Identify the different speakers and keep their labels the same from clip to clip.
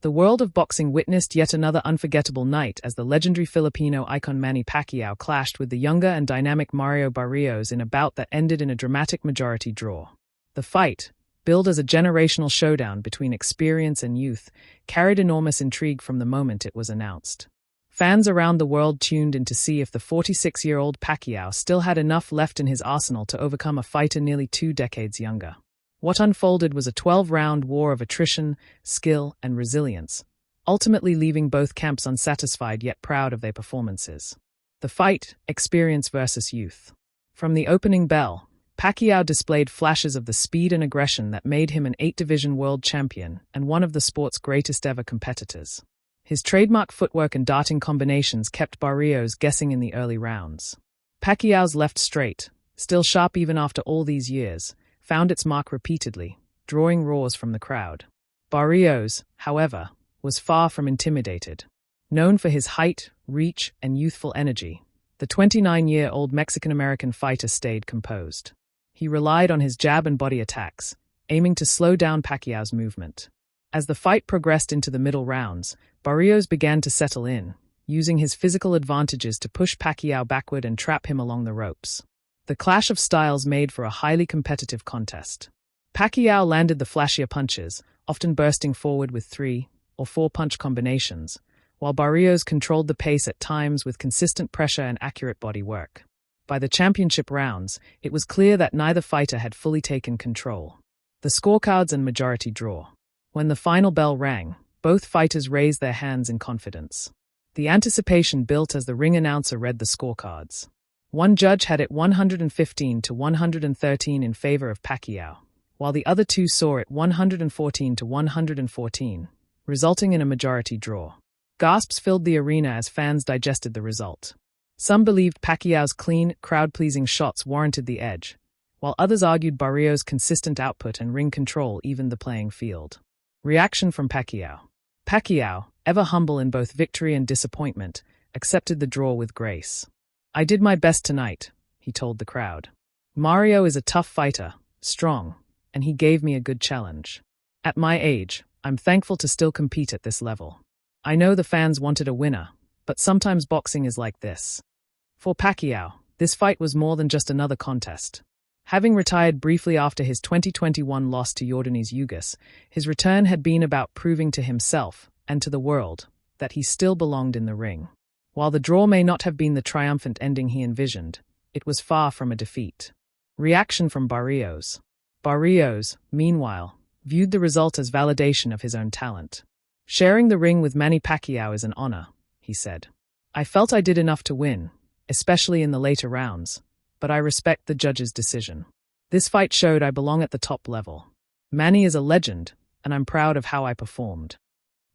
Speaker 1: The world of boxing witnessed yet another unforgettable night as the legendary Filipino icon Manny Pacquiao clashed with the younger and dynamic Mario Barrios in a bout that ended in a dramatic majority draw. The fight, billed as a generational showdown between experience and youth, carried enormous intrigue from the moment it was announced. Fans around the world tuned in to see if the 46-year-old Pacquiao still had enough left in his arsenal to overcome a fighter nearly 2 decades younger. What unfolded was a 12-round war of attrition, skill, and resilience, ultimately leaving both camps unsatisfied yet proud of their performances. The fight, experience versus youth. From the opening bell, Pacquiao displayed flashes of the speed and aggression that made him an 8-division world champion and one of the sport's greatest ever competitors. His trademark footwork and darting combinations kept Barrios guessing in the early rounds. Pacquiao's left straight, still sharp even after all these years, found its mark repeatedly, drawing roars from the crowd. Barrios, however, was far from intimidated. Known for his height, reach, and youthful energy, the 29-year-old Mexican-American fighter stayed composed. He relied on his jab and body attacks, aiming to slow down Pacquiao's movement. As the fight progressed into the middle rounds, Barrios began to settle in, using his physical advantages to push Pacquiao backward and trap him along the ropes. The clash of styles made for a highly competitive contest. Pacquiao landed the flashier punches, often bursting forward with 3 or 4 punch combinations, while Barrios controlled the pace at times with consistent pressure and accurate body work. By the championship rounds, it was clear that neither fighter had fully taken control. The scorecards and majority draw. When the final bell rang, both fighters raised their hands in confidence. The anticipation built as the ring announcer read the scorecards. One judge had it 115 to 113 in favor of Pacquiao, while the other 2 saw it 114 to 114, resulting in a majority draw. Gasps filled the arena as fans digested the result. Some believed Pacquiao's clean, crowd-pleasing shots warranted the edge, while others argued Barrios' consistent output and ring control evened the playing field. Reaction from Pacquiao. Pacquiao, ever humble in both victory and disappointment, accepted the draw with grace. "I did my best tonight," he told the crowd. "Mario is a tough fighter, strong, and he gave me a good challenge. At my age, I'm thankful to still compete at this level. I know the fans wanted a winner, but sometimes boxing is like this." For Pacquiao, this fight was more than just another contest. Having retired briefly after his 2021 loss to Yordanis Ugas, his return had been about proving to himself, and to the world, that he still belonged in the ring. While the draw may not have been the triumphant ending he envisioned, it was far from a defeat. Reaction from Barrios. Barrios, meanwhile, viewed the result as validation of his own talent. "Sharing the ring with Manny Pacquiao is an honor," he said. "I felt I did enough to win, especially in the later rounds, but I respect the judge's decision. This fight showed I belong at the top level. Manny is a legend, and I'm proud of how I performed."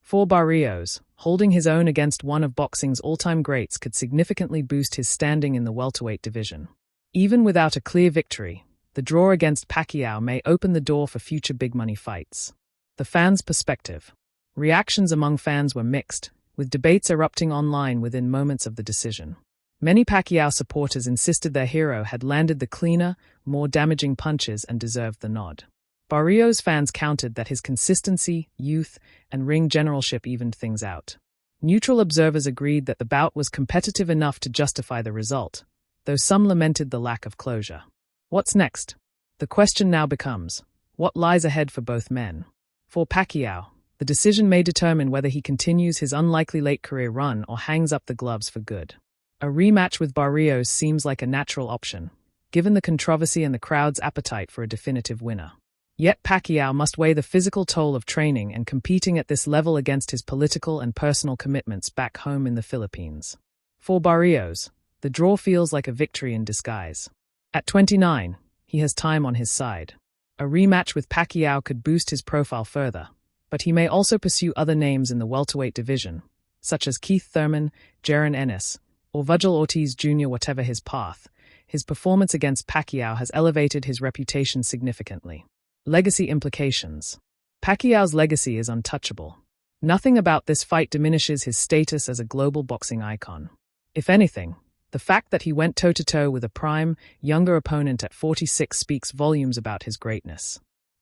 Speaker 1: For Barrios, holding his own against one of boxing's all-time greats could significantly boost his standing in the welterweight division. Even without a clear victory, the draw against Pacquiao may open the door for future big-money fights. The fans' perspective. Reactions among fans were mixed, with debates erupting online within moments of the decision. Many Pacquiao supporters insisted their hero had landed the cleaner, more damaging punches and deserved the nod. Barrios fans countered that his consistency, youth, and ring generalship evened things out. Neutral observers agreed that the bout was competitive enough to justify the result, though some lamented the lack of closure. What's next? The question now becomes, what lies ahead for both men? For Pacquiao, the decision may determine whether he continues his unlikely late career run or hangs up the gloves for good. A rematch with Barrios seems like a natural option, given the controversy and the crowd's appetite for a definitive winner. Yet Pacquiao must weigh the physical toll of training and competing at this level against his political and personal commitments back home in the Philippines. For Barrios, the draw feels like a victory in disguise. At 29, he has time on his side. A rematch with Pacquiao could boost his profile further, but he may also pursue other names in the welterweight division, such as Keith Thurman, Jaron Ennis, or Virgil Ortiz Jr. Whatever his path, his performance against Pacquiao has elevated his reputation significantly. Legacy implications. Pacquiao's legacy is untouchable. Nothing about this fight diminishes his status as a global boxing icon. If anything, the fact that he went toe-to-toe with a prime, younger opponent at 46 speaks volumes about his greatness.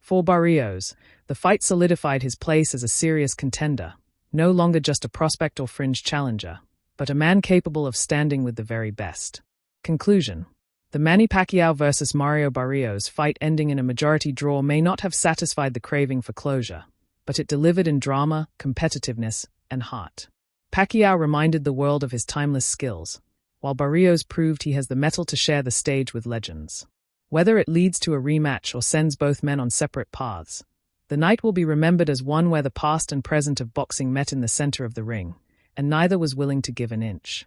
Speaker 1: For Barrios, the fight solidified his place as a serious contender, no longer just a prospect or fringe challenger, but a man capable of standing with the very best. Conclusion: the Manny Pacquiao vs. Mario Barrios fight ending in a majority draw may not have satisfied the craving for closure, but it delivered in drama, competitiveness, and heart. Pacquiao reminded the world of his timeless skills, while Barrios proved he has the mettle to share the stage with legends. Whether it leads to a rematch or sends both men on separate paths, the night will be remembered as one where the past and present of boxing met in the center of the ring, and neither was willing to give an inch.